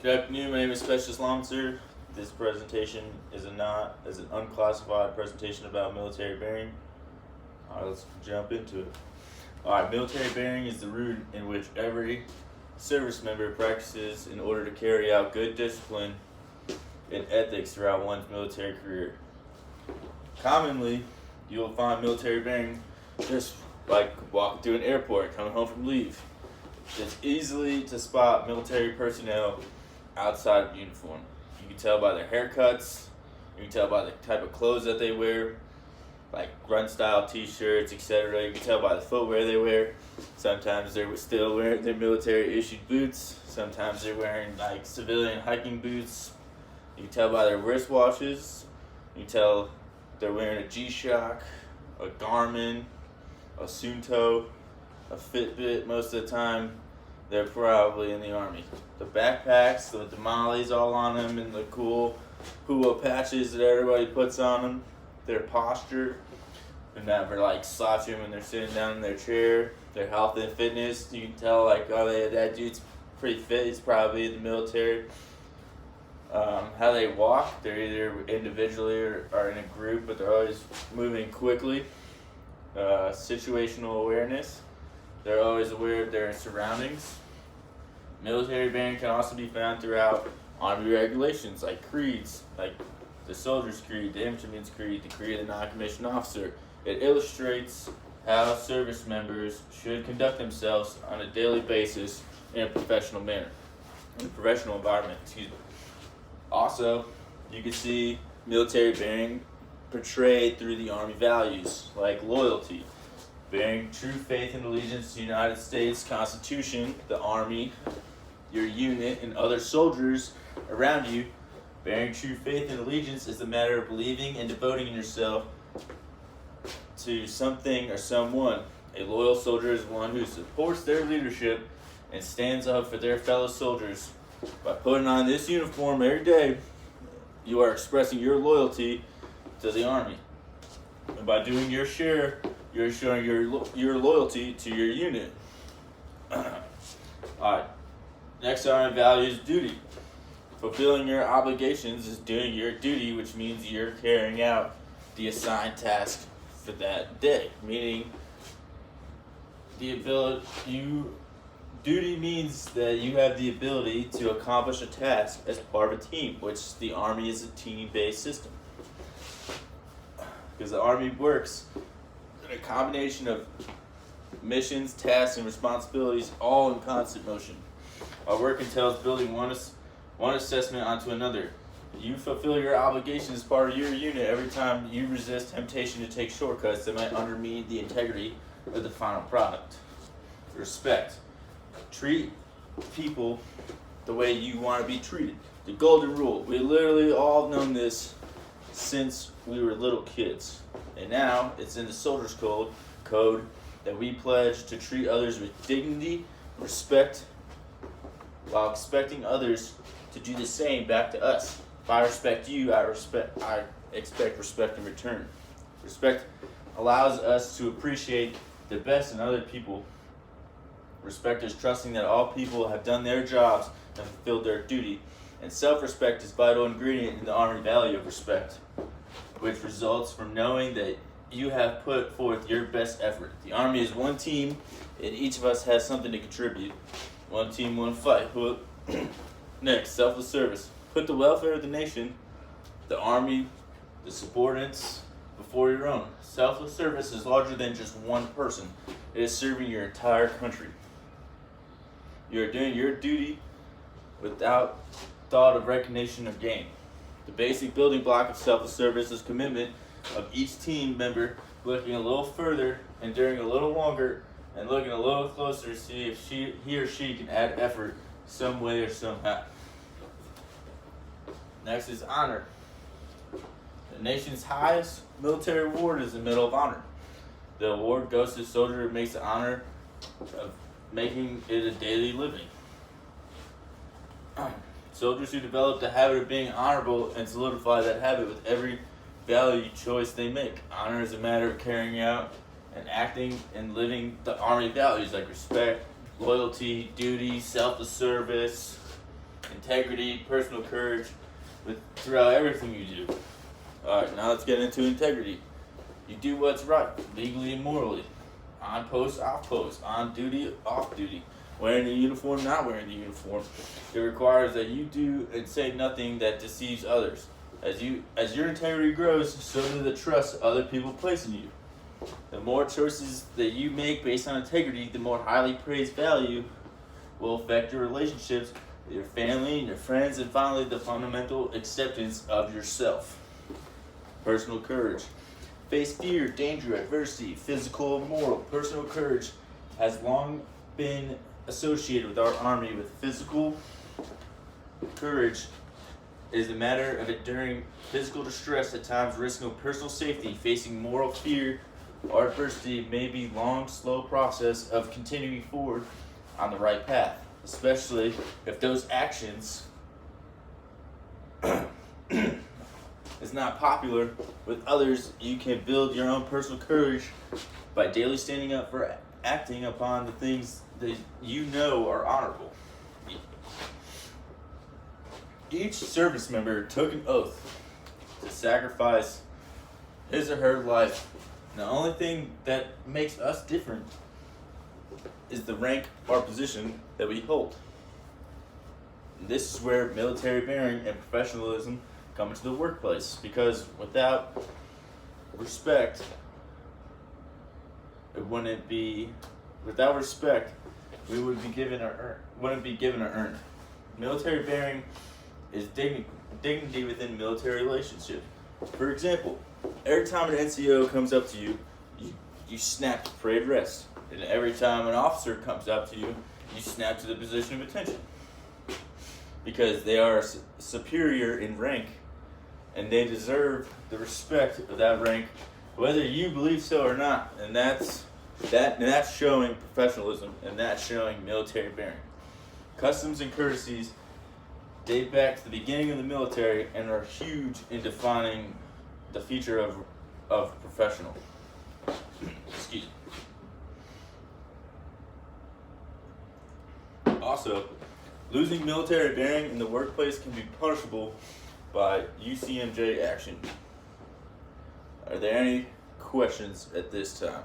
Good afternoon, my name is SPC Lomnitzer. This presentation is an unclassified presentation about military bearing. Alright, let's jump into it. Alright, military bearing is the route in which every service member practices in order to carry out good discipline and ethics throughout one's military career. Commonly, you will find military bearing just like walking through an airport, coming home from leave. It's easily to spot military personnel outside of uniform. You can tell by their haircuts, you can tell by the type of clothes that they wear, like grunt style t-shirts, etc. You can tell by the footwear they wear. Sometimes they're still wearing their military issued boots, sometimes they're wearing like civilian hiking boots. You can tell by their wristwatches, you can tell they're wearing a G-Shock, a Garmin, a Suunto, a Fitbit most of the time. They're probably in the Army. The backpacks with the mollies all on them and the cool hula patches that everybody puts on them. Their posture, they're never like slouching when they're sitting down in their chair. Their health and fitness, you can tell like, oh, that dude's pretty fit, he's probably in the military. How they walk, they're either individually or in a group, but they're always moving quickly. Situational awareness, they're always aware of their surroundings. Military bearing can also be found throughout Army regulations like creeds, like the soldier's creed, the infantryman's creed, the creed of the non-commissioned officer. It illustrates how service members should conduct themselves on a daily basis in a professional manner, in a professional environment. Also, you can see military bearing portrayed through the Army values like loyalty, bearing true faith and allegiance to the United States Constitution, the Army, your unit, and other soldiers around you. Bearing true faith and allegiance is a matter of believing and devoting yourself to something or someone. A loyal soldier is one who supports their leadership and stands up for their fellow soldiers. By putting on this uniform every day, you are expressing your loyalty to the Army. And by doing your share, you're showing your loyalty to your unit. Alright, next Army value is duty. Fulfilling your obligations is doing your duty, which means you're carrying out the assigned task for that day. Meaning, duty means that you have the ability to accomplish a task as part of a team, which the Army is a team-based system. Because the Army works in a combination of missions, tasks, and responsibilities, all in constant motion. Our work entails building one assessment onto another. You fulfill your obligations as part of your unit every time you resist temptation to take shortcuts that might undermine the integrity of the final product. Respect. Treat people the way you want to be treated. The golden rule. We literally all have known this since we were little kids. And now it's in the soldier's code that we pledge to treat others with dignity, respect, while expecting others to do the same back to us. If I respect you, I expect respect in return. Respect allows us to appreciate the best in other people. Respect is trusting that all people have done their jobs and fulfilled their duty. And self-respect is a vital ingredient in the Army value of respect, which results from knowing that you have put forth your best effort. The Army is one team, and each of us has something to contribute. One team, one fight. Next, selfless service. Put the welfare of the nation, the Army, the subordinates, before your own. Selfless service is larger than just one person. It is serving your entire country. You are doing your duty without thought of recognition or gain. The basic building block of selfless service is commitment of each team member looking a little further, enduring a little longer, and looking a little closer to see if he or she can add effort some way or somehow. Next is honor. The nation's highest military award is the Medal of Honor. The award goes to the soldier who makes the honor of making it a daily living. Soldiers who develop the habit of being honorable and solidify that habit with every value choice they make. Honor is a matter of carrying out and acting and living the Army values like respect, loyalty, duty, selfless service, integrity, personal courage throughout everything you do. Alright, now let's get into integrity. You do what's right, legally and morally. On post, off post, on duty, off duty. Wearing the uniform, not wearing the uniform. It requires that you do and say nothing that deceives others. As your integrity grows, so do the trust other people place in you. The more choices that you make based on integrity, the more highly praised value will affect your relationships with your family and your friends, and finally the fundamental acceptance of yourself. Personal courage. Face fear, danger, adversity, physical and moral. Personal courage has long been associated with our Army. With physical courage is a matter of enduring physical distress, at times risking personal safety. Facing moral fear or adversity may be a long, slow process of continuing forward on the right path, especially if those actions is not popular with others. You can build your own personal courage by daily standing up for acting upon the things that you know are honorable. Each service member took an oath to sacrifice his or her life. The only thing that makes us different is the rank or position that we hold. This is where military bearing and professionalism come into the workplace, because without respect, we wouldn't be given or earned. Military bearing is dignity within military relationship. For example, every time an NCO comes up to you, you snap to parade rest. And every time an officer comes up to you, you snap to the position of attention. Because they are superior in rank, and they deserve the respect of that rank, whether you believe so or not. And that's showing professionalism, and that's showing military bearing. Customs and courtesies date back to the beginning of the military and are huge in defining the future of professional. Excuse me. Also, losing military bearing in the workplace can be punishable by UCMJ action. Are there any questions at this time?